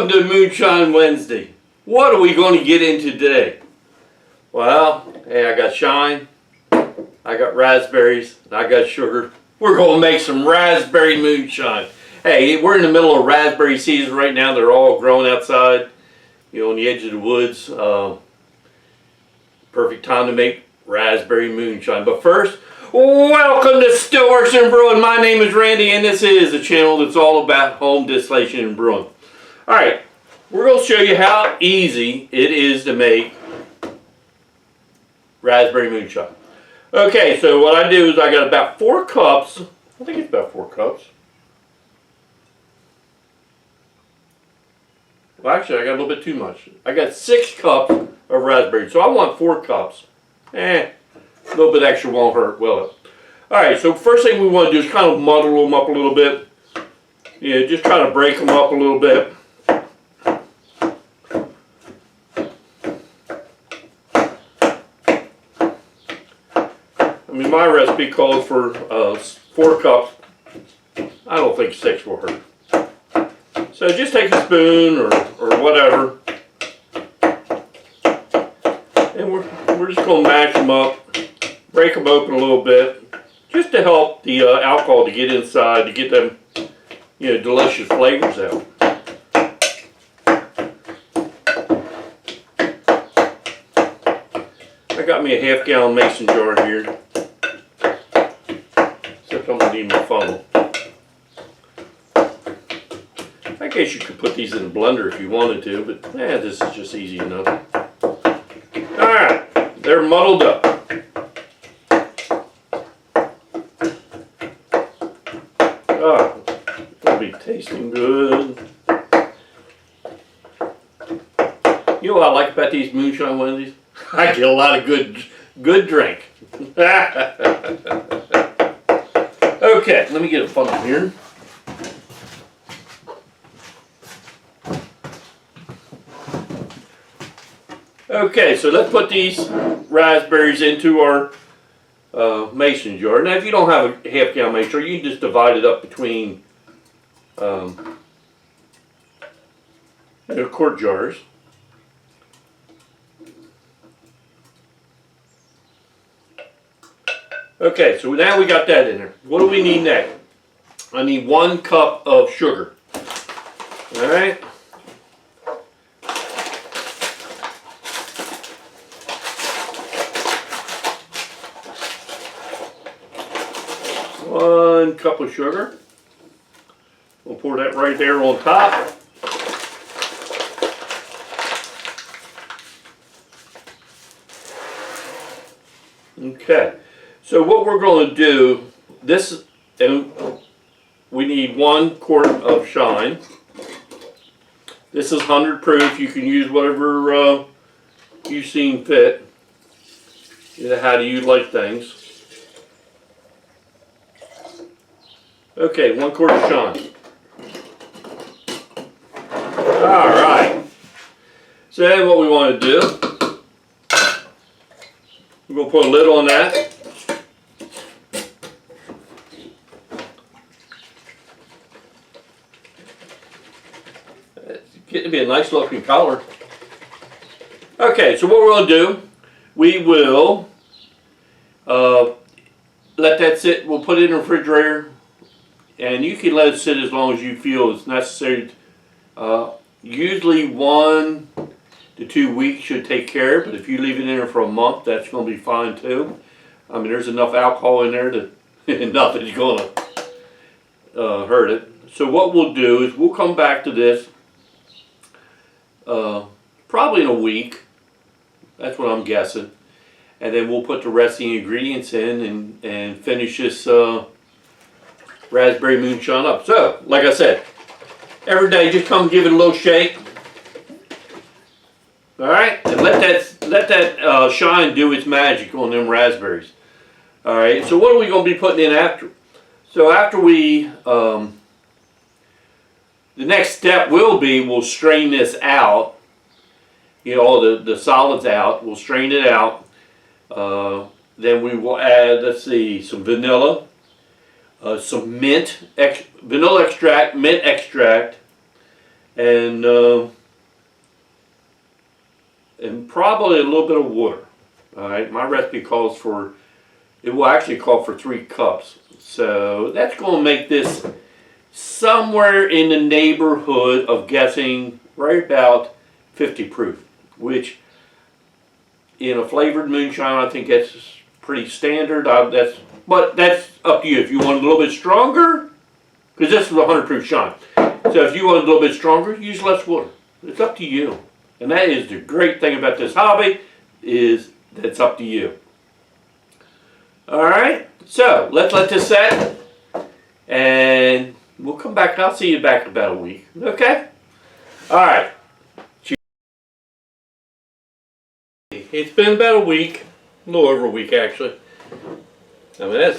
Welcome to Moonshine Wednesday. What are we going to get into today? Well, hey, I got shine, I got raspberries, and I got sugar. We're going to make some raspberry moonshine. Hey, we're in the middle of raspberry season right now. They're all growing outside, you know, on the edge of the woods. Perfect time to make raspberry moonshine. But first, welcome to Stillworks and Brewing. My name is Randy, and this is a channel that's all about home distillation and brewing. All right, we're going to show you how easy it is to make raspberry moonshine. Okay, so what I do is I got about 4 cups. I think it's about 4 cups. Well, actually, I got a little bit too much. I got 6 cups of raspberries, so I want 4 cups. A little bit extra won't hurt, will it? All right, so first thing we want to do is kind of muddle them up a little bit. Yeah, just try to break them up a little bit. I mean, my recipe calls for 4 cups. I don't think 6 will hurt. So just take a spoon or whatever, and we're just going to mash them up, break them open a little bit, just to help the alcohol to get inside, to get them, you know, delicious flavors out. I got me a half-gallon mason jar here. Except I'm going to need my funnel. I guess you could put these in a blender if you wanted to, but this is just easy enough. Alright, they're muddled up. Oh, it'll be tasting good. You know what I like about these Moonshine Wednesdays? I get a lot of good drink. Okay, let me get a funnel here. Okay, so let's put these raspberries into our mason jar. Now, if you don't have a half-gallon mason jar, you can just divide it up between quart jars. Okay, so now we got that in there. What do we need next? I need 1 cup of sugar. All right. One cup of sugar. We'll pour that right there on top. Okay, so what we're going to do, we need 1 quart of shine. This is 100 proof. You can use whatever you seem fit. You know, how do you like things? Okay, 1 quart of shine. Alright. So then what we want to do, we're going to put a lid on that. It's getting to be a nice looking color. Okay, so what we're going to do, we will let that sit. We'll put it in the refrigerator. And you can let it sit as long as you feel it's necessary. Usually 1 to 2 weeks should take care of it, but if you leave it in there for a month, that's going to be fine too. I mean, there's enough alcohol in there that nothing's going to hurt it. So what we'll do is we'll come back to this probably in a week. That's what I'm guessing. And then we'll put the rest of the ingredients in and finish this raspberry moonshine up. So, like I said, every day just come give it a little shake. All right, and let that shine do its magic on them raspberries. All right, so what are we going to be putting in after? So after we, the next step will be we'll strain this out. You know, all the solids out. We'll strain it out. Then we will add, let's see, some vanilla. Some vanilla extract, mint extract, and probably a little bit of water. All right, my recipe calls for, it will actually call for 3 cups. So that's going to make this somewhere in the neighborhood of guessing right about 50 proof, which in a flavored moonshine, I think that's pretty standard. But that's up to you. If you want a little bit stronger, because this is a 100 proof shine. So if you want a little bit stronger, use less water. It's up to you. And that is the great thing about this hobby, is that it's up to you. All right, so let's let this set, and we'll come back. I'll see you back in about a week. Okay? All right. It's been about a week, a little over a week actually. I mean,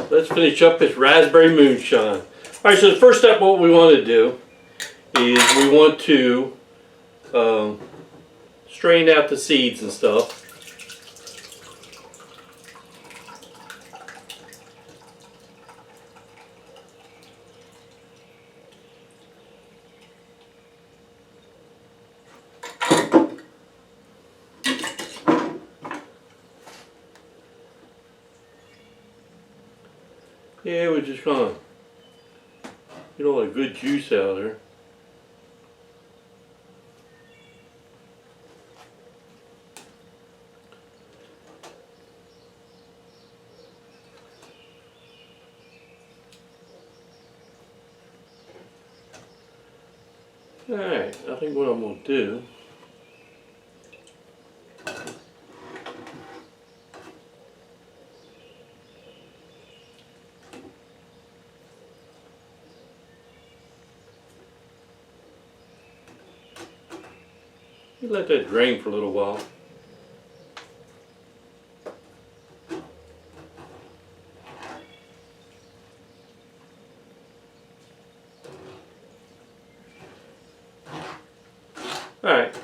let's finish up this raspberry moonshine. All right, so the first step, what we want to do is we want to strain out the seeds and stuff. Yeah, we're just gonna get all the good juice out of there. Alright, I think what I'm gonna do, you let that drain for a little while. Alright.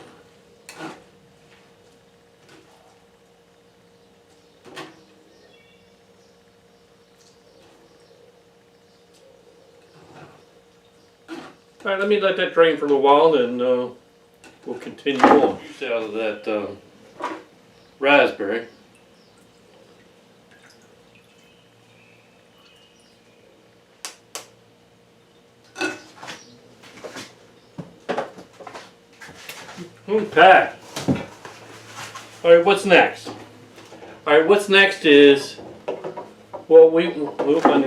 Alright, let me let that drain for a little while, and we'll continue on. Juice out of that raspberry. Okay. Alright, what's next? Alright, what's next is, well, I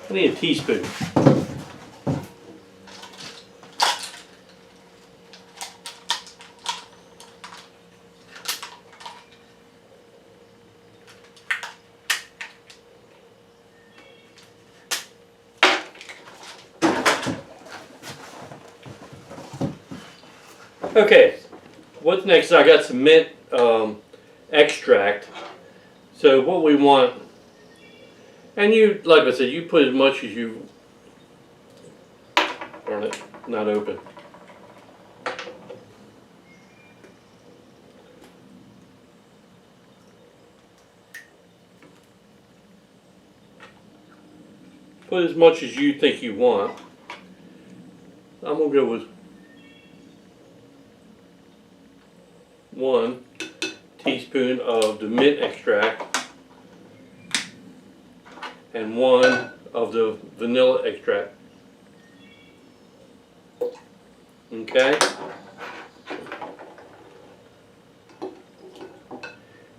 need a teaspoon. Okay, what's next? I got some mint extract. So what we want, and you, like I said, you put as much as you, darn it, not open. Put as much as you think you want. I'm gonna go with 1 teaspoon of the mint extract and 1 of the vanilla extract. Okay?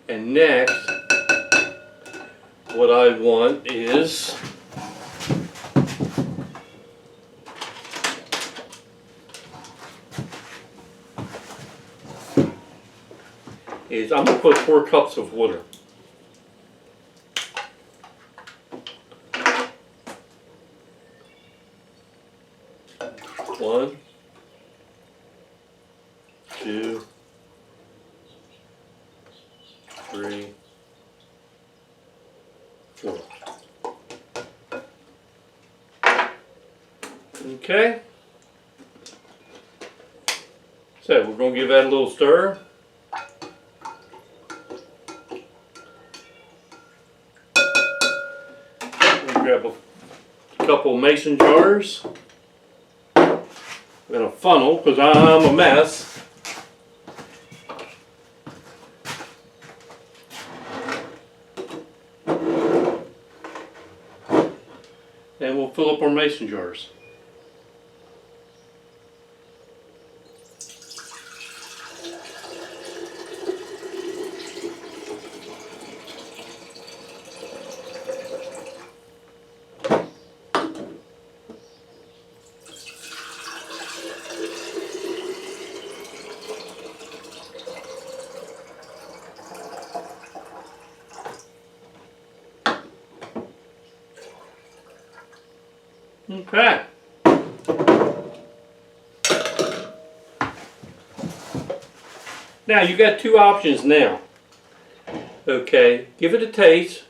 And next, what I want is I'm going to put 4 cups of water. One, 2, 3, 4. Okay. So we're going to give that a little stir. Grab a couple mason jars and a funnel because I'm a mess. And we'll fill up our mason jars. Okay. Now you got two options now. Okay, give it a taste.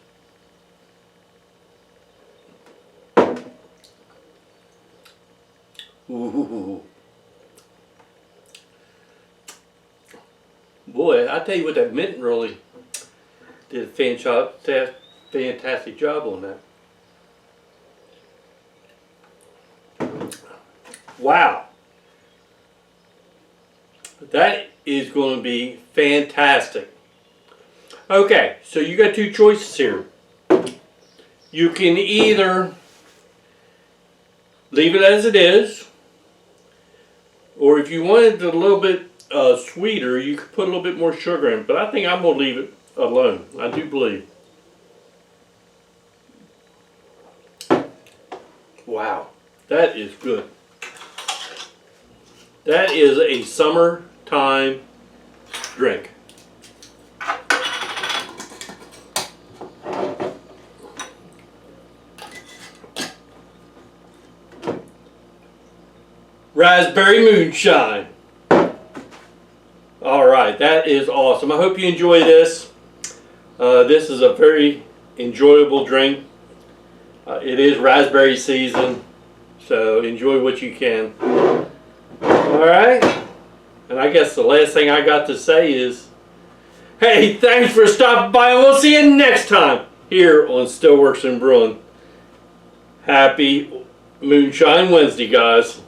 Ooh. Boy, I tell you what, that mint really did a fantastic job on that. Wow. That is going to be fantastic. Okay, so you got two choices here. You can either leave it as it is, or if you wanted it a little bit sweeter, you could put a little bit more sugar in. But I think I'm going to leave it alone. I do believe. Wow, that is good. That is a summertime drink. Raspberry moonshine. All right, that is awesome. I hope you enjoy this. This is a very enjoyable drink. It is raspberry season, so enjoy what you can. Alright, and I guess the last thing I got to say is, hey, thanks for stopping by, and we'll see you next time here on Stillworks and Brewing. Happy Moonshine Wednesday, guys.